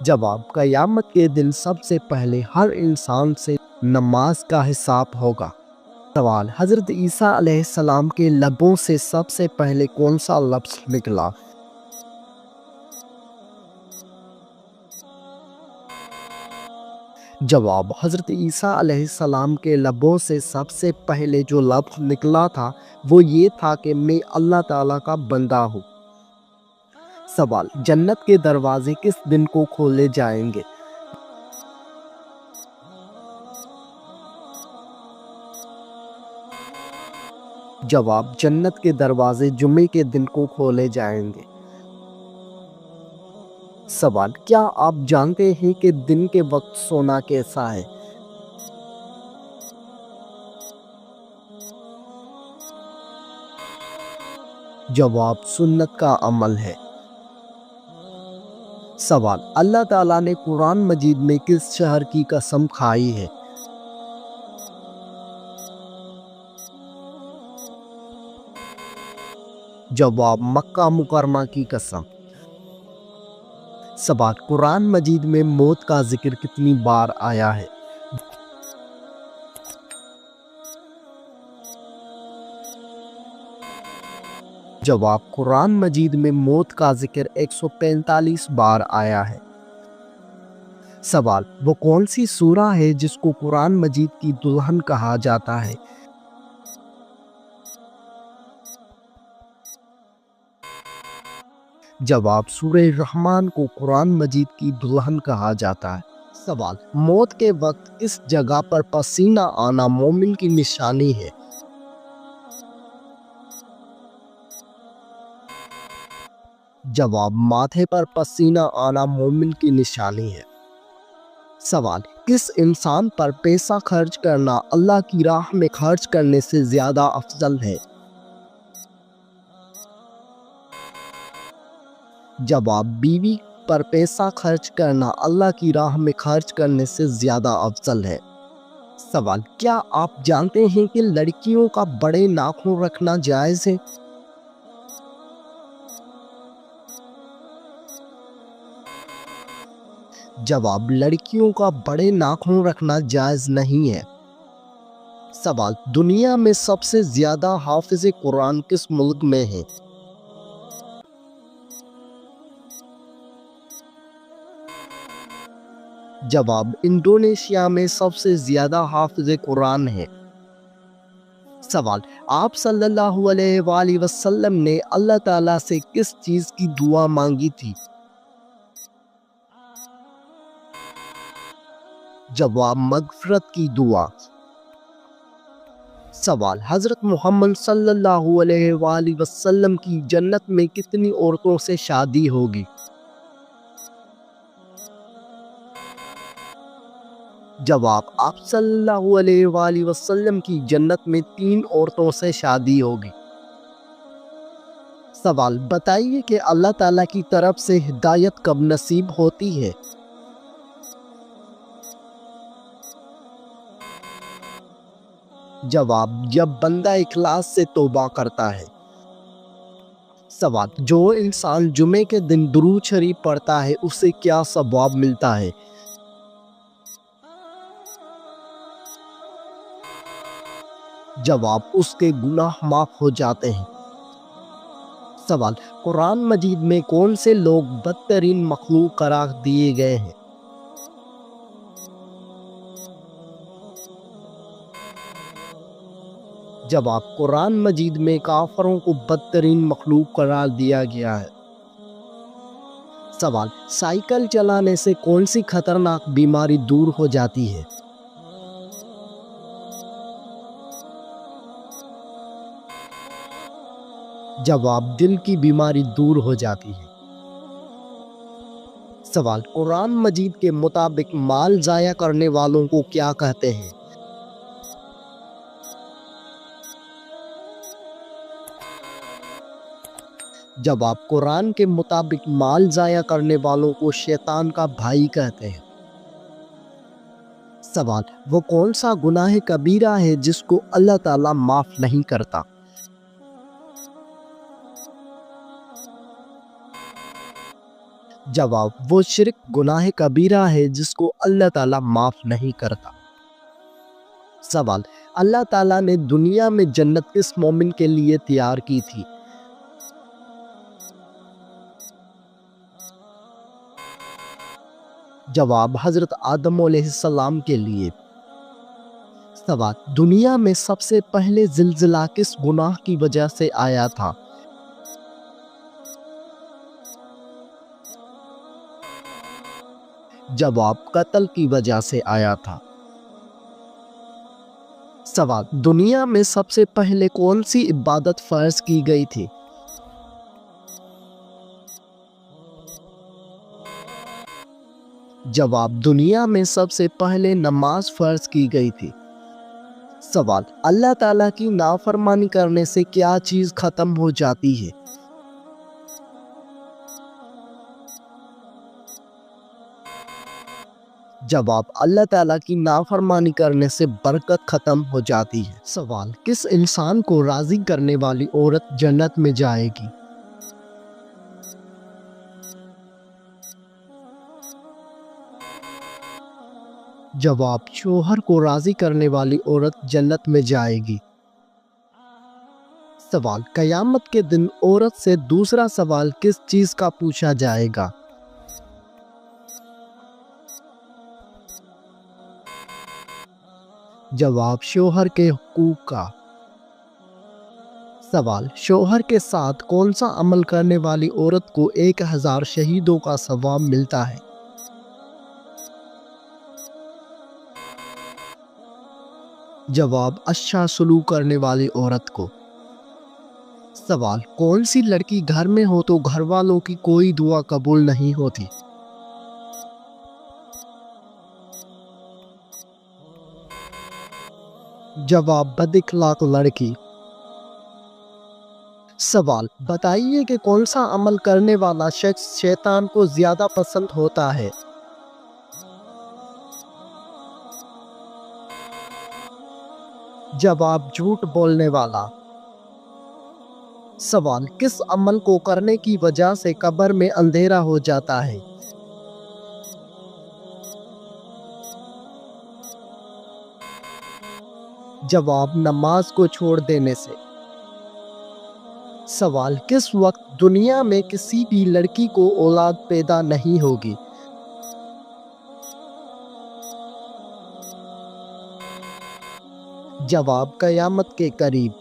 جواب: قیامت کے دن سب سے پہلے ہر انسان سے نماز کا حساب ہوگا۔ سوال: حضرت عیسیٰ علیہ السلام کے لبوں سے سب سے پہلے کون سا لفظ نکلا؟ جواب: حضرت عیسیٰ علیہ السلام کے لبوں سے سب سے پہلے جو لفظ نکلا تھا وہ یہ تھا کہ میں اللہ تعالیٰ کا بندہ ہوں۔ سوال: جنت کے دروازے کس دن کو کھولے جائیں گے؟ جواب: جنت کے دروازے جمعے کے دن کو کھولے جائیں گے۔ سوال: کیا آپ جانتے ہیں کہ دن کے وقت سونا کیسا ہے؟ جواب: سنت کا عمل ہے۔ سوال: اللہ تعالیٰ نے قرآن مجید میں کس شہر کی قسم کھائی ہے؟ جواب: مکہ مکرمہ کی قسم۔ سوال: قرآن مجید میں موت کا ذکر کتنی بار آیا ہے؟ جواب: قرآن مجید میں موت کا ذکر 145 بار آیا ہے۔ سوال: وہ کون سی سورہ ہے جس کو قرآن مجید کی دلہن کہا جاتا ہے؟ جواب: سورہ رحمان کو قرآن مجید کی دلہن کہا جاتا ہے۔ سوال: موت کے وقت کس جگہ پر پسینہ آنا مومن کی نشانی ہے؟ جواب: ماتھے پر پسینہ آنا مومن کی نشانی ہے۔ سوال: کس انسان پر پیسہ خرچ کرنا اللہ کی راہ میں خرچ کرنے سے زیادہ افضل ہے؟ جواب: بیوی پر پیسہ خرچ کرنا اللہ کی راہ میں خرچ کرنے سے زیادہ افضل ہے۔ سوال: کیا آپ جانتے ہیں کہ لڑکیوں کا بڑے ناخن رکھنا جائز ہے؟ جواب: لڑکیوں کا بڑے ناخن رکھنا جائز نہیں ہے۔ سوال: دنیا میں سب سے زیادہ حافظ قرآن کس ملک میں ہیں؟ جواب: انڈونیشیا میں سب سے زیادہ حافظ قرآن ہیں۔ سوال: آپ صلی اللہ علیہ وآلہ وسلم نے اللہ تعالیٰ سے کس چیز کی دعا مانگی تھی؟ جواب: مغفرت کی دعا۔ سوال: حضرت محمد صلی اللہ علیہ وآلہ وسلم کی جنت میں کتنی عورتوں سے شادی ہوگی؟ جواب: آپ صلی اللہ علیہ وآلہ وسلم کی جنت میں 3 عورتوں سے شادی ہوگی۔ سوال: بتائیے کہ اللہ تعالیٰ کی طرف سے ہدایت کب نصیب ہوتی ہے؟ جواب: جب بندہ اخلاص سے توبہ کرتا ہے۔ سوال: جو انسان جمعے کے دن درود شریف پڑھتا ہے اسے کیا ثواب ملتا ہے؟ جواب: اس کے گناہ معاف ہو جاتے ہیں۔ سوال: قرآن مجید میں کون سے لوگ بدترین مخلوق قرار دیے گئے ہیں؟ جواب: قرآن مجید میں کافروں کو بدترین مخلوق قرار دیا گیا ہے۔ سوال: سائیکل چلانے سے کون سی خطرناک بیماری دور ہو جاتی ہے؟ جواب: دل کی بیماری دور ہو جاتی ہے۔ سوال: قرآن مجید کے مطابق مال ضائع کرنے والوں کو کیا کہتے ہیں؟ جواب: قرآن کے مطابق مال ضائع کرنے والوں کو شیطان کا بھائی کہتے ہیں۔ سوال: وہ کون سا گناہ کبیرہ ہے جس کو اللہ تعالیٰ معاف نہیں کرتا؟ جواب: وہ شرک گناہ کبیرہ ہے جس کو اللہ تعالیٰ معاف نہیں کرتا۔ سوال: اللہ تعالیٰ نے دنیا میں جنت کس مومن کے لیے تیار کی تھی؟ جواب: حضرت آدم علیہ السلام کے لیے۔ سوال: دنیا میں سب سے پہلے زلزلہ کس گناہ کی وجہ سے آیا تھا؟ جواب: قتل کی وجہ سے آیا تھا۔ سوال: دنیا میں سب سے پہلے کون سی عبادت فرض کی گئی تھی؟ جواب: دنیا میں سب سے پہلے نماز فرض کی گئی تھی۔ سوال: اللہ تعالیٰ کی نافرمانی کرنے سے کیا چیز ختم ہو جاتی ہے؟ جواب: اللہ تعالیٰ کی نافرمانی کرنے سے برکت ختم ہو جاتی ہے۔ سوال: کس انسان کو راضی کرنے والی عورت جنت میں جائے گی؟ جواب: شوہر کو راضی کرنے والی عورت جنت میں جائے گی۔ سوال: قیامت کے دن عورت سے دوسرا سوال کس چیز کا پوچھا جائے گا؟ جواب: شوہر کے حقوق کا۔ سوال: شوہر کے ساتھ کون سا عمل کرنے والی عورت کو 1000 شہیدوں کا ثواب ملتا ہے؟ جواب: اچھا سلوک کرنے والی عورت کو۔ سوال: کون سی لڑکی گھر میں ہو تو گھر والوں کی کوئی دعا قبول نہیں ہوتی؟ جواب: بد اخلاق لڑکی۔ سوال: بتائیے کہ کون سا عمل کرنے والا شخص شیطان کو زیادہ پسند ہوتا ہے؟ جواب: جھوٹ بولنے والا۔ سوال: کس عمل کو کرنے کی وجہ سے قبر میں اندھیرا ہو جاتا ہے؟ جواب: نماز کو چھوڑ دینے سے۔ سوال: کس وقت دنیا میں کسی بھی لڑکی کو اولاد پیدا نہیں ہوگی؟ جواب: قیامت کے قریب۔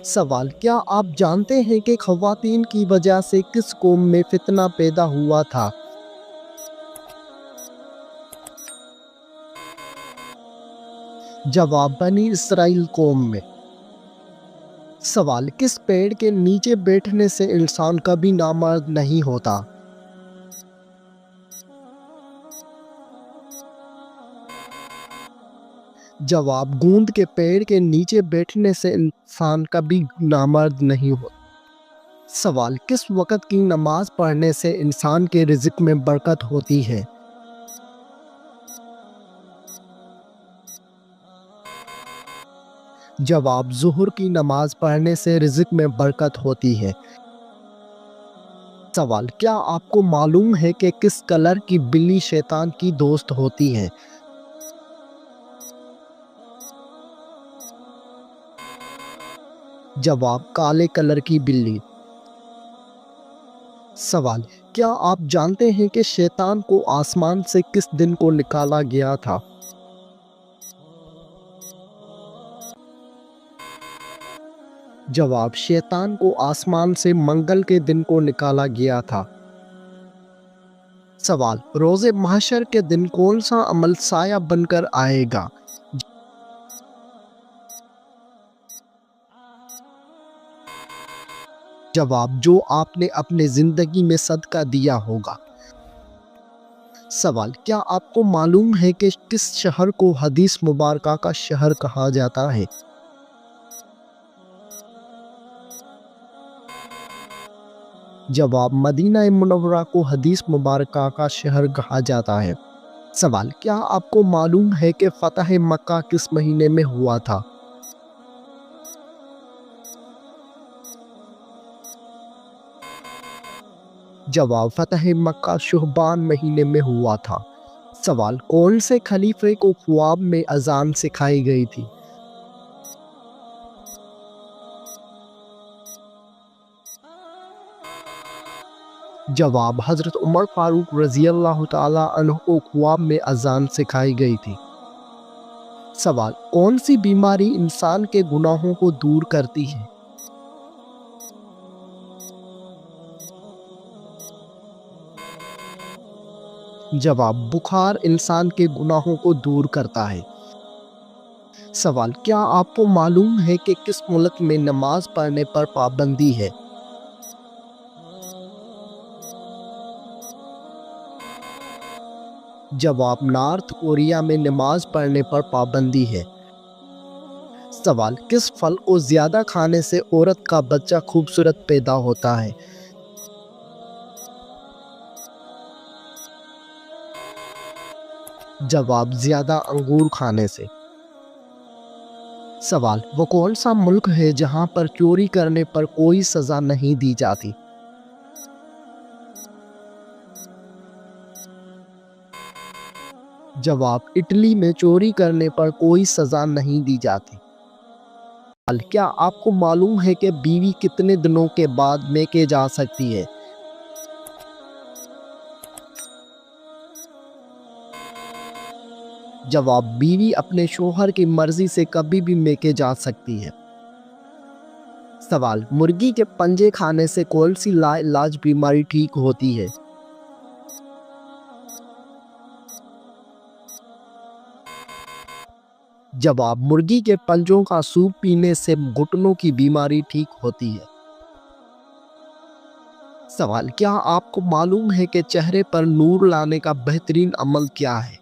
سوال: کیا آپ جانتے ہیں کہ خواتین کی وجہ سے کس قوم میں فتنہ پیدا ہوا تھا؟ جواب: بنی اسرائیل قوم میں۔ سوال: کس پیڑ کے نیچے بیٹھنے سے انسان کبھی نامرد نہیں ہوتا؟ جواب: گوند کے پیڑ کے نیچے بیٹھنے سے انسان کبھی نامرد نہیں ہوتا۔ سوال: کس وقت کی نماز پڑھنے سے انسان کے رزق میں برکت ہوتی ہے؟ جواب: ظہر کی نماز پڑھنے سے رزق میں برکت ہوتی ہے۔ سوال: کیا آپ کو معلوم ہے کہ کس کلر کی بلی شیطان کی دوست ہوتی ہے؟ جواب: کالے کلر کی بلی۔ سوال: کیا آپ جانتے ہیں کہ شیطان کو آسمان سے کس دن کو نکالا گیا تھا؟ جواب: شیطان کو آسمان سے منگل کے دن کو نکالا گیا تھا۔ سوال: روز محشر کے دن کون سا عمل سایہ بن کر آئے گا؟ جواب: جو آپ نے اپنے زندگی میں صدقہ دیا ہوگا۔ سوال: کیا آپ کو معلوم ہے کہ کس شہر کو حدیث مبارکہ کا شہر کہا جاتا ہے؟ جواب: مدینہ منورہ کو حدیث مبارکہ کا شہر کہا جاتا ہے۔ سوال: کیا آپ کو معلوم ہے کہ فتح مکہ کس مہینے میں ہوا تھا؟ جواب: فتح مکہ شعبان مہینے میں ہوا تھا۔ سوال: کون سے خلیفے کو خواب میں اذان سکھائی گئی تھی؟ جواب: حضرت عمر فاروق رضی اللہ تعالیٰ عنہ کو خواب میں اذان سکھائی گئی تھی۔ سوال: کون سی بیماری انسان کے گناہوں کو دور کرتی ہے؟ جواب: بخار انسان کے گناہوں کو دور کرتا ہے۔ سوال: کیا آپ کو معلوم ہے کہ کس ملک میں نماز پڑھنے پر پابندی ہے؟ جواب: نارتھ کوریا میں نماز پڑھنے پر پابندی ہے۔ سوال: کس پھل کو زیادہ کھانے سے عورت کا بچہ خوبصورت پیدا ہوتا ہے؟ جواب: زیادہ انگور کھانے سے۔ سوال: وہ کون سا ملک ہے جہاں پر چوری کرنے پر کوئی سزا نہیں دی جاتی؟ جواب: اٹلی میں چوری کرنے پر کوئی سزا نہیں دی جاتی۔ سوال: کیا آپ کو معلوم ہے کہ بیوی کتنے دنوں کے بعد میکے جا سکتی ہے؟ جواب: بیوی اپنے شوہر کی مرضی سے کبھی بھی میکے جا سکتی ہے۔ سوال: مرغی کے پنجے کھانے سے کون سی لا علاج بیماری ٹھیک ہوتی ہے؟ جواب: مرغی کے پنجوں کا سوپ پینے سے گھٹنوں کی بیماری ٹھیک ہوتی ہے۔ سوال: کیا آپ کو معلوم ہے کہ چہرے پر نور لانے کا بہترین عمل کیا ہے؟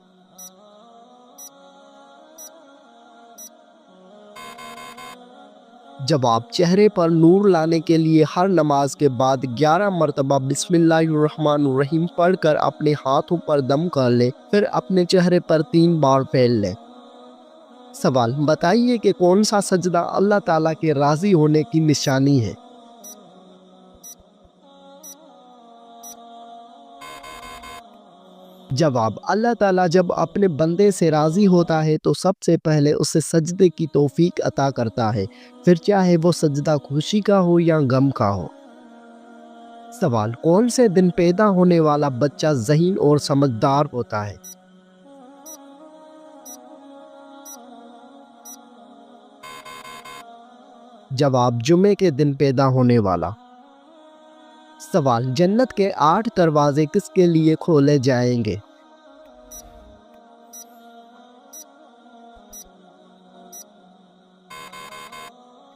جواب: چہرے پر نور لانے کے لیے ہر نماز کے بعد 11 مرتبہ بسم اللہ الرحمن الرحیم پڑھ کر اپنے ہاتھوں پر دم کر لے، پھر اپنے چہرے پر 3 بار پھیر لے۔ سوال: بتائیے کہ کون سا سجدہ اللہ تعالیٰ کے راضی ہونے کی نشانی ہے؟ جواب: اللہ تعالیٰ جب اپنے بندے سے راضی ہوتا ہے تو سب سے پہلے اسے سجدے کی توفیق عطا کرتا ہے، پھر چاہے وہ سجدہ خوشی کا ہو یا غم کا ہو۔ سوال: کون سے دن پیدا ہونے والا بچہ ذہین اور سمجھدار ہوتا ہے؟ جواب: جمعے کے دن پیدا ہونے والا۔ سوال: جنت کے 8 دروازے کس کے لیے کھولے جائیں گے؟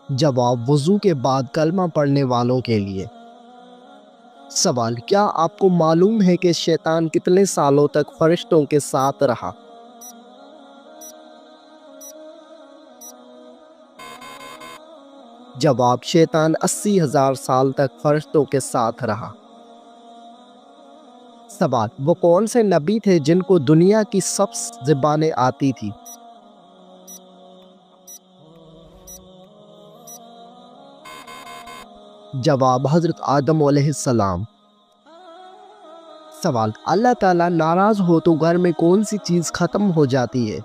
جواب: وضو کے بعد کلمہ پڑھنے والوں کے لیے۔ سوال: کیا آپ کو معلوم ہے کہ شیطان کتنے سالوں تک فرشتوں کے ساتھ رہا؟ جواب: شیطان 80,000 سال تک فرشتوں کے ساتھ رہا۔ سوال: وہ کون سے نبی تھے جن کو دنیا کی سب زبانیں آتی تھی؟ جواب: حضرت آدم علیہ السلام۔ سوال: اللہ تعالیٰ ناراض ہو تو گھر میں کون سی چیز ختم ہو جاتی ہے؟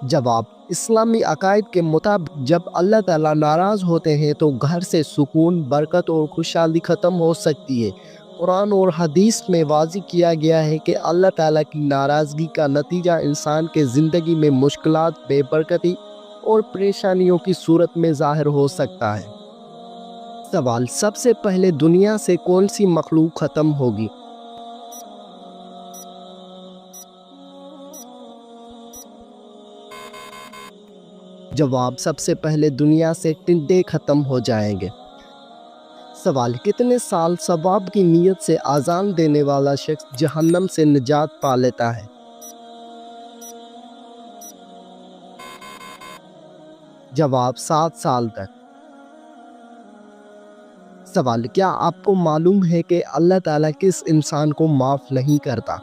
جواب: اسلامی عقائد کے مطابق جب اللہ تعالیٰ ناراض ہوتے ہیں تو گھر سے سکون، برکت اور خوشحالی ختم ہو سکتی ہے۔ قرآن اور حدیث میں واضح کیا گیا ہے کہ اللہ تعالیٰ کی ناراضگی کا نتیجہ انسان کے زندگی میں مشکلات، بے برکتی اور پریشانیوں کی صورت میں ظاہر ہو سکتا ہے۔ سوال: سب سے پہلے دنیا سے کون سی مخلوق ختم ہوگی؟ جواب: سب سے پہلے دنیا سے ٹڈے ختم ہو جائیں گے۔ سوال: کتنے سال ثواب کی نیت سے اذان دینے والا شخص جہنم سے نجات پا لیتا ہے؟ جواب: 7 سال تک۔ سوال: کیا آپ کو معلوم ہے کہ اللہ تعالیٰ کس انسان کو معاف نہیں کرتا؟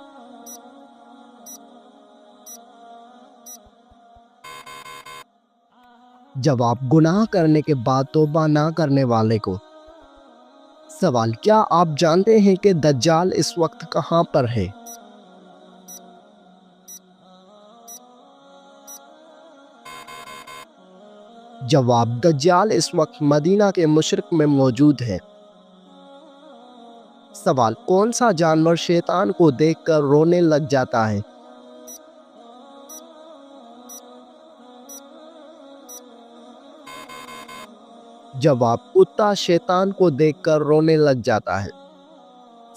جواب گناہ کرنے کے بعد توبہ نہ کرنے والے کو۔ سوال کیا آپ جانتے ہیں کہ دجال اس وقت کہاں پر ہے؟ جواب دجال اس وقت مدینہ کے مشرق میں موجود ہے۔ سوال کون سا جانور شیطان کو دیکھ کر رونے لگ جاتا ہے؟ جواب کتا شیطان کو دیکھ کر رونے لگ جاتا ہے۔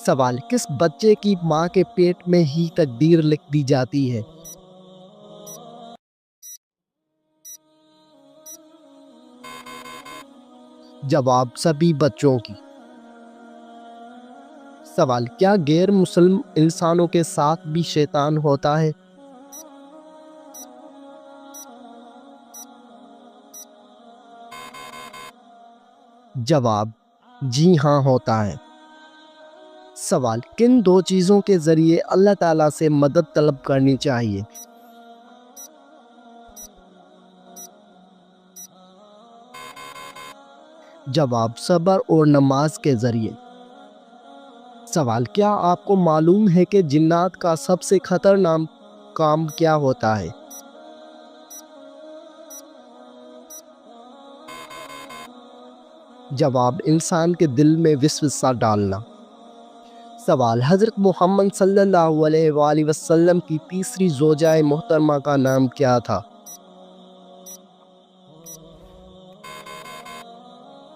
سوال کس بچے کی ماں کے پیٹ میں ہی تقدیر لکھ دی جاتی ہے؟ جواب سبھی بچوں کی۔ سوال کیا غیر مسلم انسانوں کے ساتھ بھی شیطان ہوتا ہے؟ جواب جی ہاں ہوتا ہے۔ سوال کن دو چیزوں کے ذریعے اللہ تعالیٰ سے مدد طلب کرنی چاہیے؟ جواب صبر اور نماز کے ذریعے۔ سوال کیا آپ کو معلوم ہے کہ جنات کا سب سے خطرناک کام کیا ہوتا ہے؟ جواب انسان کے دل میں وسوسہ ڈالنا۔ سوال حضرت محمد صلی اللہ علیہ وآلہ وسلم کی تیسری زوجہ محترمہ کا نام کیا تھا؟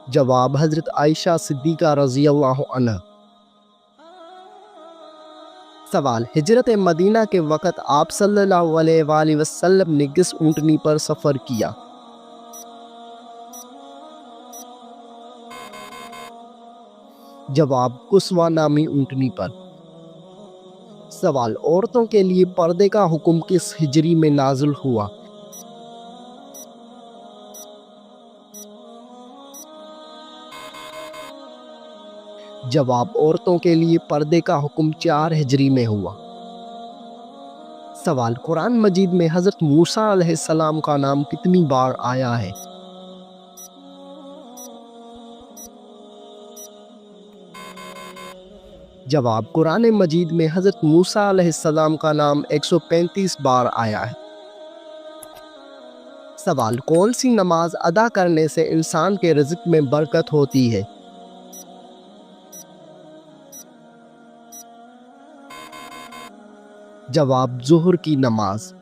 جواب حضرت عائشہ صدیقہ رضی اللہ عنہا۔ سوال ہجرت مدینہ کے وقت آپ صلی اللہ علیہ وآلہ وسلم نے کس اونٹنی پر سفر کیا؟ جواب قصوہ نامی اونٹنی پر۔ سوال عورتوں کے لیے پردے کا حکم کس ہجری میں نازل ہوا؟ جواب عورتوں کے لیے پردے کا حکم 4 ہجری میں ہوا۔ سوال قرآن مجید میں حضرت موسیٰ علیہ السلام کا نام کتنی بار آیا ہے؟ جواب قرآن مجید میں حضرت موسیٰ علیہ السلام کا نام 135 بار آیا ہے۔ سوال کون سی نماز ادا کرنے سے انسان کے رزق میں برکت ہوتی ہے؟ جواب ظہر کی نماز۔